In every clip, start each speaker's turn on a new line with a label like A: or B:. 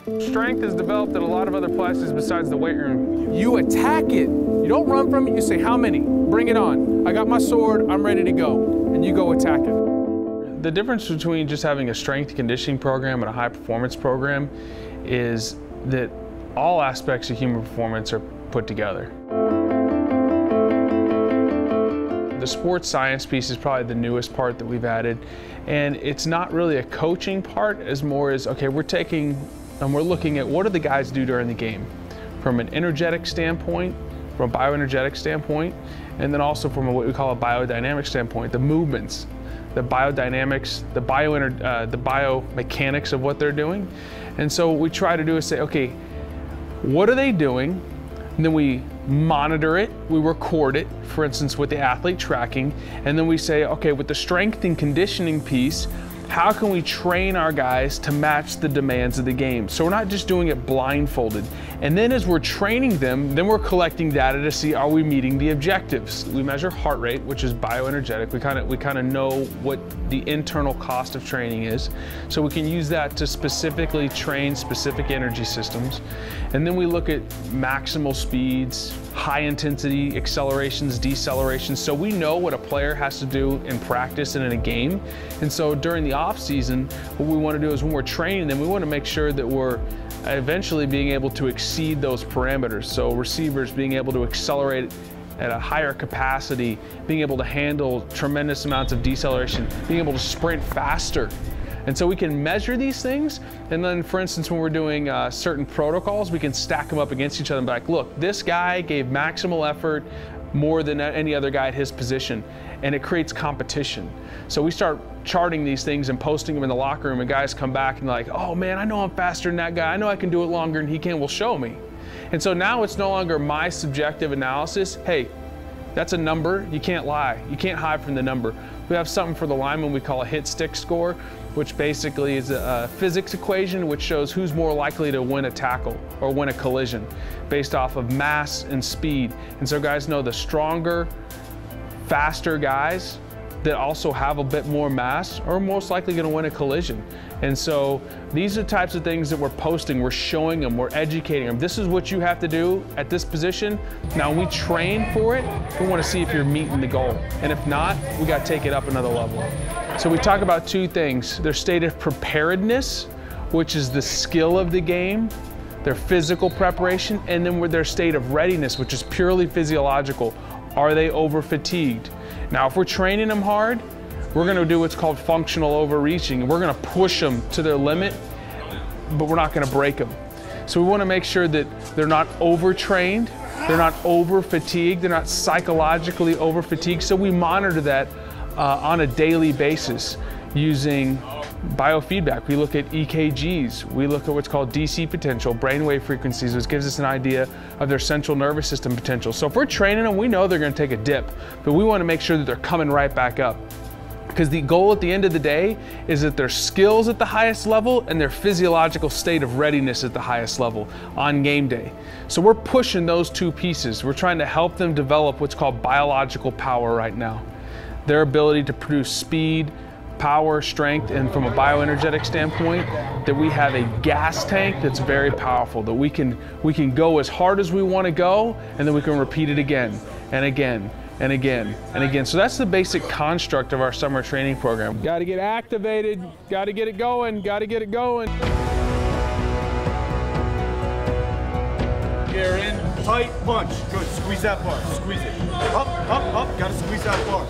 A: Strength is developed in a lot of other places besides the weight room.
B: You attack it. You don't run from it, you say, how many? Bring it on. I got my sword, I'm ready to go. And you go attack it.
A: The difference between just having a strength conditioning program and a high performance program is that all aspects of human performance are put together. The sports science piece is probably the newest part that we've added, and it's not really a coaching part as more as, okay, we're taking and we're looking at what do the guys do during the game from an energetic standpoint, from a bioenergetic standpoint, and then also from what we call a biodynamic standpoint, the movements, the biodynamics, the biomechanics of what they're doing. And so what we try to do is say, okay, what are they doing? And then we monitor it, we record it, for instance, with the athlete tracking, and then we say, okay, with the strength and conditioning piece, how can we train our guys to match the demands of the game? So we're not just doing it blindfolded. And then as we're training them, then we're collecting data to see, are we meeting the objectives? We measure heart rate, which is bioenergetic. We kind of know what the internal cost of training is. So we can use that to specifically train specific energy systems. And then we look at maximal speeds, high intensity accelerations, decelerations. So we know what a player has to do in practice and in a game. And so during the off season, what we want to do is when we're training them, we want to make sure that we're eventually being able to exceed those parameters. So receivers being able to accelerate at a higher capacity, being able to handle tremendous amounts of deceleration, being able to sprint faster. And so we can measure these things, and then for instance, when we're doing certain protocols, we can stack them up against each other and be like, look, this guy gave maximal effort more than any other guy at his position, and it creates competition. So we start charting these things and posting them in the locker room, and guys come back and like, oh man, I know I'm faster than that guy, I know I can do it longer than he can, well show me. And so now it's no longer my subjective analysis. Hey, that's a number, you can't lie, you can't hide from the number. We have something for the lineman we call a hit stick score, which basically is a physics equation which shows who's more likely to win a tackle or win a collision based off of mass and speed. And so guys know the stronger, faster guys that also have a bit more mass are most likely going to win a collision. And so these are the types of things that we're posting, we're showing them, we're educating them. This is what you have to do at this position. Now when we train for it, we want to see if you're meeting the goal. And if not, we got to take it up another level. So we talk about two things: their state of preparedness, which is the skill of the game, their physical preparation, and then with their state of readiness, which is purely physiological. Are they over fatigued? Now, if we're training them hard, we're going to do what's called functional overreaching. We're going to push them to their limit, but we're not going to break them. So we want to make sure that they're not overtrained, they're not over fatigued, they're not psychologically over fatigued. So we monitor that on a daily basis using biofeedback. We look at EKGs, we look at what's called DC potential, brainwave frequencies, which gives us an idea of their central nervous system potential. So if we're training them, we know they're going to take a dip, but we want to make sure that they're coming right back up. Because the goal at the end of the day is that their skills at the highest level and their physiological state of readiness at the highest level on game day. So we're pushing those two pieces. We're trying to help them develop what's called biological power right now. Their ability to produce speed, power, strength, and from a bioenergetic standpoint, that we have a gas tank that's very powerful, that we can go as hard as we want to go, and then we can repeat it again and again and again and again. So that's the basic construct of our summer training program. Got to get activated, got to get it going, got to get it going.
C: You're in, tight punch. Good, squeeze that bar, squeeze it. Up, up, up, got to squeeze that bar.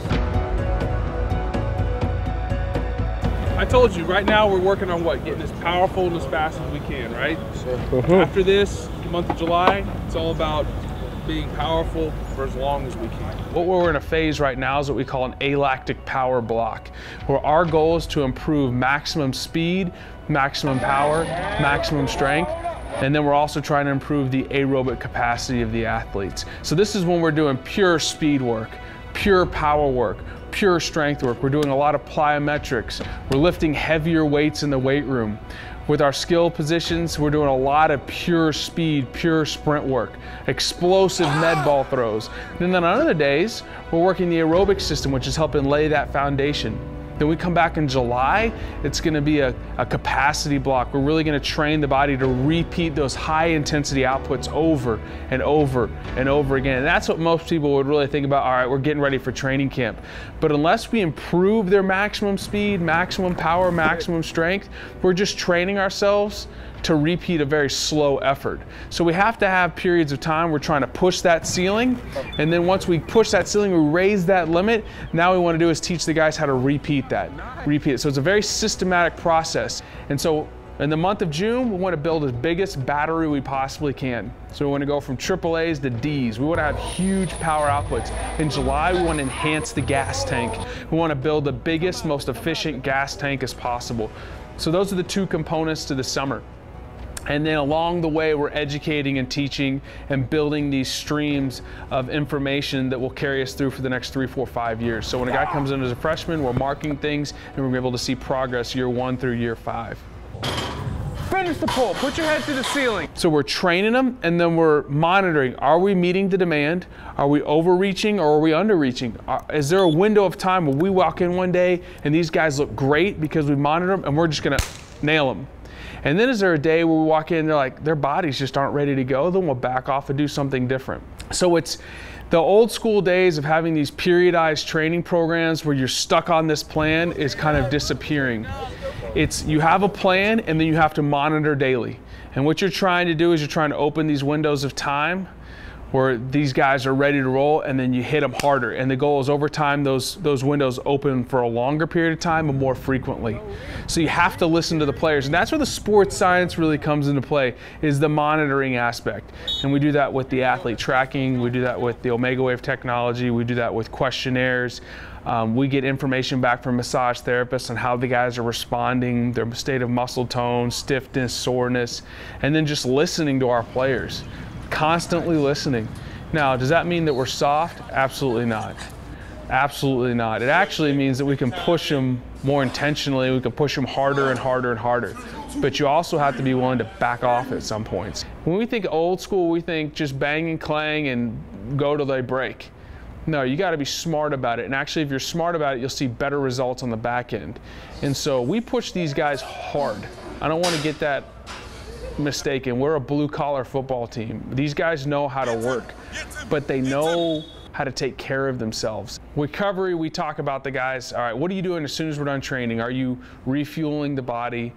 B: I told you, right now we're working on what? Getting as powerful and as fast as we can, right? Sure. After this month of July, it's all about being powerful for as long as we can.
A: What we're in a phase right now is what we call an alactic power block, where our goal is to improve maximum speed, maximum power, maximum strength, and then we're also trying to improve the aerobic capacity of the athletes. So this is when we're doing pure speed work, pure power work, pure strength work. We're doing a lot of plyometrics. We're lifting heavier weights in the weight room. With our skill positions, we're doing a lot of pure speed, pure sprint work, explosive med ball throws. And then on other days, we're working the aerobic system, which is helping lay that foundation. Then we come back in July, it's gonna be a capacity block. We're really gonna train the body to repeat those high intensity outputs over and over and over again. And that's what most people would really think about, all right, we're getting ready for training camp. But unless we improve their maximum speed, maximum power, maximum strength, we're just training ourselves to repeat a very slow effort. So we have to have periods of time we're trying to push that ceiling, and then once we push that ceiling, we raise that limit. Now what we want to do is teach the guys how to repeat that, repeat it. So it's a very systematic process. And so in the month of June, we want to build the biggest battery we possibly can. So we want to go from AAAs to Ds. We want to have huge power outputs. In July, we want to enhance the gas tank. We want to build the biggest, most efficient gas tank as possible. So those are the two components to the summer. And then along the way, we're educating and teaching and building these streams of information that will carry us through for the next 3, 4, 5 years. So when a guy comes in as a freshman, we're marking things and we're able to see progress year 1 through year 5.
B: Finish the pull, put your head to the ceiling.
A: So we're training them and then we're monitoring. Are we meeting the demand? Are we overreaching or are we underreaching? Is there a window of time where we walk in one day and these guys look great because we monitor them and we're just gonna nail them? And then is there a day where we walk in and they're like, their bodies just aren't ready to go, then we'll back off and do something different. So it's the old school days of having these periodized training programs where you're stuck on this plan is kind of disappearing. It's you have a plan and then you have to monitor daily. And what you're trying to do is you're trying to open these windows of time where these guys are ready to roll and then you hit them harder. And the goal is over time, those windows open for a longer period of time and more frequently. So you have to listen to the players. And that's where the sports science really comes into play, is the monitoring aspect. And we do that with the athlete tracking, we do that with the Omega Wave technology, we do that with questionnaires. We get information back from massage therapists on how the guys are responding, their state of muscle tone, stiffness, soreness, and then just listening to our players. Constantly listening. Now, does that mean that we're soft? Absolutely not. Absolutely not. It actually means that we can push them more intentionally. We can push them harder and harder and harder. But you also have to be willing to back off at some points. When we think old school, we think just bang and clang and go till they break. No, you got to be smart about it. And actually, if you're smart about it, you'll see better results on the back end. And so we push these guys hard. I don't want to get that mistaken. We're a blue-collar football team. These guys know how to work, but they know how to take care of themselves. Recovery, we talk about the guys, all right, what are you doing as soon as we're done training? Are you refueling the body?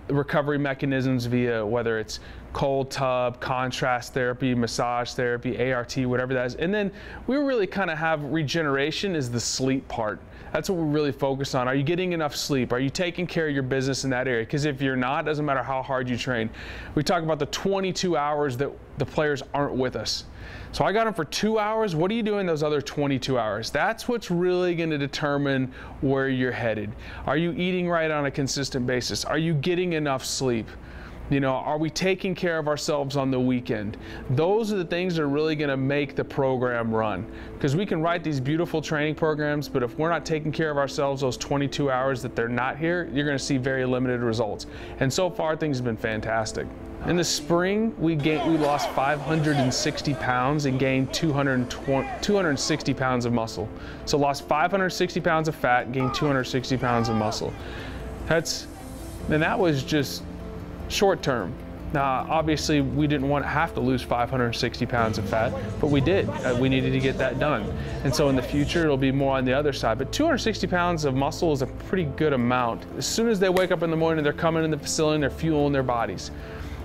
A: Recovery mechanisms via whether it's cold tub, contrast therapy, massage therapy, ART, whatever that is. And then we really kind of have regeneration is the sleep part. That's what we really focus on. Are you getting enough sleep? Are you taking care of your business in that area? Because if you're not, it doesn't matter how hard you train. We talk about the 22 hours that the players aren't with us. So I got them for 2 hours. What are you doing those other 22 hours? That's what's really going to determine where you're headed. Are you eating right on a consistent basis? Are you getting enough sleep? You know, are we taking care of ourselves on the weekend? Those are the things that are really going to make the program run. Because we can write these beautiful training programs, but if we're not taking care of ourselves those 22 hours that they're not here, you're going to see very limited results. And so far, things have been fantastic. In the spring, we lost 560 pounds and gained 260 pounds of muscle. So lost 560 pounds of fat, gained 260 pounds of muscle. And that was just short term. Now, obviously, we didn't want to have to lose 560 pounds of fat, but we did. We needed to get that done. And so in the future, it'll be more on the other side. But 260 pounds of muscle is a pretty good amount. As soon as they wake up in the morning, they're coming in the facility and they're fueling their bodies.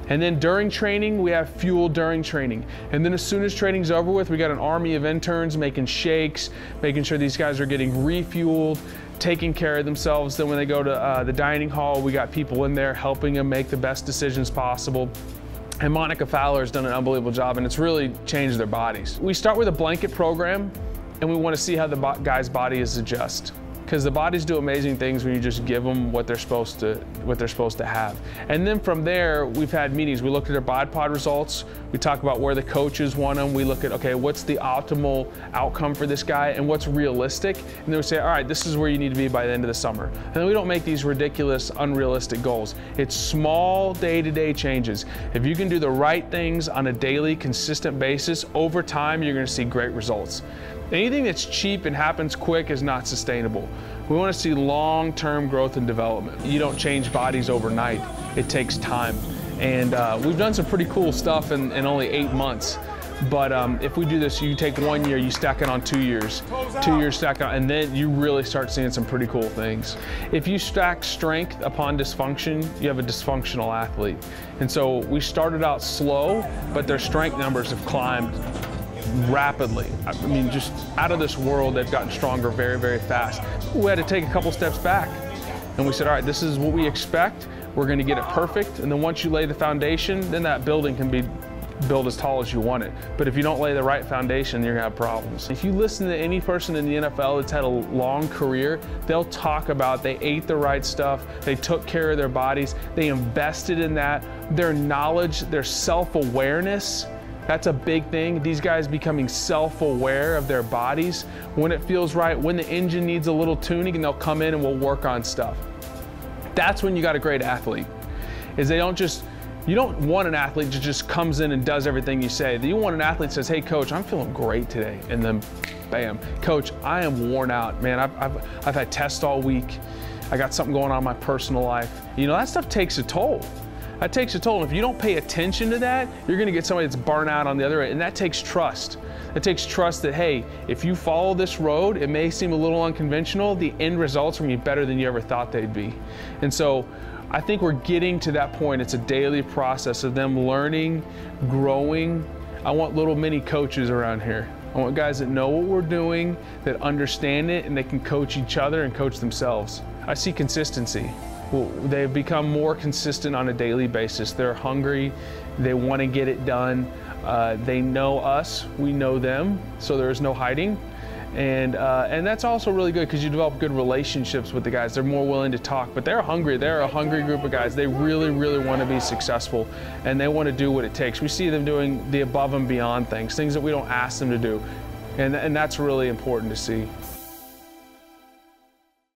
A: And then during training, we have fuel during training. And then as soon as training's over with, we got an army of interns making shakes, making sure these guys are getting refueled, taking care of themselves. Then when they go to the dining hall, we got people in there helping them make the best decisions possible. And Monica Fowler's done an unbelievable job, and it's really changed their bodies. We start with a blanket program, and we want to see how the guy's body is adjust. Because the bodies do amazing things when you just give them what they're supposed to have. And then from there, we've had meetings. We looked at their bod pod results. We talk about where the coaches want them. We look at, okay, what's the optimal outcome for this guy and what's realistic? And then we say, all right, this is where you need to be by the end of the summer. And then we don't make these ridiculous, unrealistic goals. It's small day-to-day changes. If you can do the right things on a daily, consistent basis, over time, you're gonna see great results. Anything that's cheap and happens quick is not sustainable. We want to see long-term growth and development. You don't change bodies overnight. It takes time. And we've done some pretty cool stuff in only 8 months. But if we do this, you take 1 year, you stack it on 2 years, 2 years stack it on, and then you really start seeing some pretty cool things. If you stack strength upon dysfunction, you have a dysfunctional athlete. And so we started out slow, but their strength numbers have climbed rapidly. I mean, just out of this world, they've gotten stronger very, very fast. We had to take a couple steps back. And we said, all right, this is what we expect. We're going to get it perfect. And then once you lay the foundation, then that building can be build as tall as you want it. But if you don't lay the right foundation, you're gonna have problems. If you listen to any person in the NFL that's had a long career, they'll talk about they ate the right stuff, they took care of their bodies, they invested in that, their knowledge, their self-awareness. That's a big thing. These guys becoming self-aware of their bodies. When it feels right, when the engine needs a little tuning, and they'll come in and we'll work on stuff. That's when you got a great athlete, is they don't just, you don't want an athlete that just comes in and does everything you say. You want an athlete that says, hey coach, I'm feeling great today. And then bam, coach, I am worn out. Man, I've had tests all week. I got something going on in my personal life. You know, that stuff takes a toll. That takes a toll. And if you don't pay attention to that, you're gonna get somebody that's burnt out on the other end. And that takes trust. It takes trust that, hey, if you follow this road, it may seem a little unconventional, the end results are gonna be better than you ever thought they'd be. And so, I think we're getting to that point. It's a daily process of them learning, growing. I want little mini coaches around here. I want guys that know what we're doing, that understand it, and they can coach each other and coach themselves. I see consistency. Well, they've become more consistent on a daily basis. They're hungry, they want to get it done. They know us, we know them, so there is no hiding. And that's also really good because you develop good relationships with the guys. They're more willing to talk, but they're hungry. They're a hungry group of guys. They really, really want to be successful, and they want to do what it takes. We see them doing the above and beyond things that we don't ask them to do, and that's really important to see.